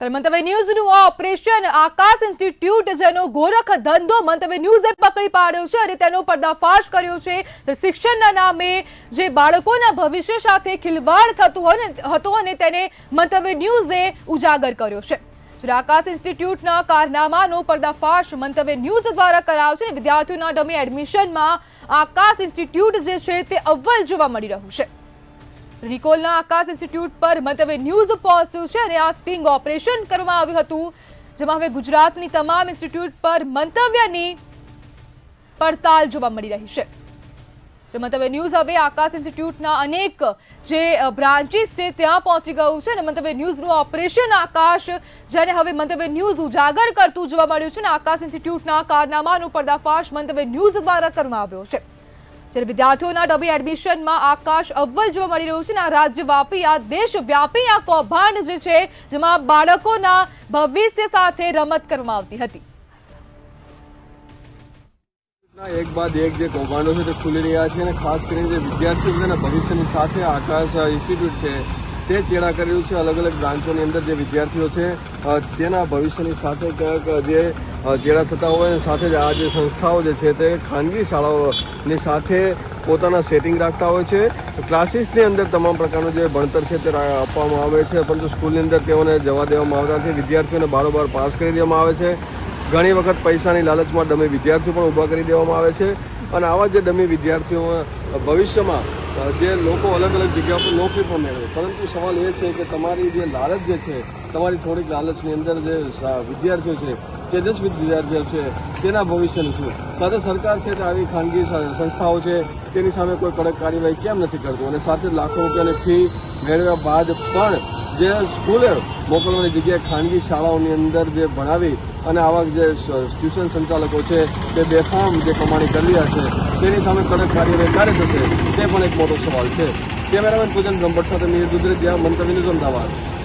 મંતવ્ય ન્યૂઝનું ઓપરેશન આકાશ ઇન્સ્ટિટ્યૂટ જેનો ગોરખ ધંધો મંતવ્ય ન્યૂઝે પકડી પાડ્યો છે અને તેનો પર્દાફાશ કર્યો છે। શિક્ષણના નામે જે બાળકોના ભવિષ્ય સાથે ખિલવાડ થતું હતો અને તેને મંતવ્ય ન્યૂઝે ઉજાગર કર્યો છે। આકાશ ઇન્સ્ટિટ્યૂટના કારનામાનો પર્દાફાશ મંતવ્ય ન્યૂઝ દ્વારા કરાયો છે। વિદ્યાર્થીઓના ડમી એડમિશનમાં આકાશ ઇન્સ્ટિટ્યૂટ જે છે તે અવ્વલ જોવા મળી રહ્યું છે। નિકોલના આકાશ ઇન્સ્ટિટ્યૂટ પર મંતવ્ય ન્યૂઝ પહોંચ્યું છે અને આ સ્ટિંગ ઓપરેશન કરવામાં આવ્યું હતું, જેમાં હવે ગુજરાતની તમામ ઇન્સ્ટિટ્યૂટ પર મંતવ્યની પડતાલ જોવા મળી રહી છે। મંતવ્ય ન્યૂઝ હવે આકાશ ઇન્સ્ટિટ્યૂટના અનેક જે બ્રાન્ચીસ છે ત્યાં પહોંચી ગયું છે અને મંતવ્ય ન્યૂઝનું ઓપરેશન આકાશ જેને હવે મંતવ્ય ન્યૂઝ ઉજાગર કરતું જોવા મળ્યું છે અને આકાશ ઇન્સ્ટિટ્યૂટના કારનામાનો પર્દાફાશ મંતવ્ય ન્યૂઝ દ્વારા કરવામાં આવ્યો છે। જ્યારે વિદ્યાર્થીઓના ડમી એડમિશનમાં આકાશ અવ્વલ જોવા મળી રહ્યું છે અને આ રાજ્યવ્યાપી આ દેશવ્યાપી આ કૌભાંડ જે છે જેમાં બાળકોના ભવિષ્ય સાથે રમત કરવામાં આવતી હતી। એક બાદ એક જે કૌભાંડો છે તે ખુલી રહ્યા છે અને ખાસ કરીને જે વિદ્યાર્થીઓ છે તેના ભવિષ્યની સાથે આકાશ ઇન્સ્ટિટ્યૂટ છે તે ચેડા કરી રહ્યું છે। અલગ અલગ બ્રાન્ચોની અંદર જે વિદ્યાર્થીઓ છે તેના ભવિષ્યની સાથે ક્યાંક જે ચેડા થતા હોય અને સાથે જ આ જે સંસ્થાઓ જે છે તે ખાનગી શાળાઓની સાથે પોતાના સેટિંગ રાખતા હોય છે। ક્લાસીસની અંદર તમામ પ્રકારનું જે ભણતર છે તે આપવામાં આવે છે, પરંતુ સ્કૂલની અંદર તેઓને જવા દેવામાં આવતા નથી। વિદ્યાર્થીઓને બારોબાર પાસ કરી દેવામાં આવે છે। ઘણી વખત પૈસાની લાલચમાં ડમી વિદ્યાર્થીઓ પણ ઊભા કરી દેવામાં આવે છે અને આવા જે ડમી વિદ્યાર્થીઓ ભવિષ્યમાં જે લોકો અલગ અલગ જગ્યા પર નોકરી પણ મેળવે, પરંતુ સવાલ એ છે કે તમારી જે લાલચ જે છે, તમારી થોડીક લાલચની અંદર જે વિદ્યાર્થીઓ છે, તેજસ્વી વિદ્યાર્થીઓ છે, તેના ભવિષ્યનું શું? સાથે સરકાર છે તે આવી ખાનગી સંસ્થાઓ છે તેની સામે કોઈ કડક કાર્યવાહી કેમ નથી કરતું? અને સાથે લાખો રૂપિયાની ફી મેળવ્યા બાદ પણ જે સ્કૂલે મોકલવાની જગ્યાએ ખાનગી શાળાઓની અંદર જે ભણાવી અને આવા જે ટ્યુશન સંચાલકો છે તે બેફામ જે કમાણી કરી રહ્યા છે તેની સામે કડક કાર્યવાહી ક્યારે થશે તે પણ એક મોટો સવાલ છે। કેમેરામેન પૂજન બ્રહ્મભટ્ટ સાથે મીર દુધરેજિયા, મંતવ્ય ન્યૂઝ, અમદાવાદ।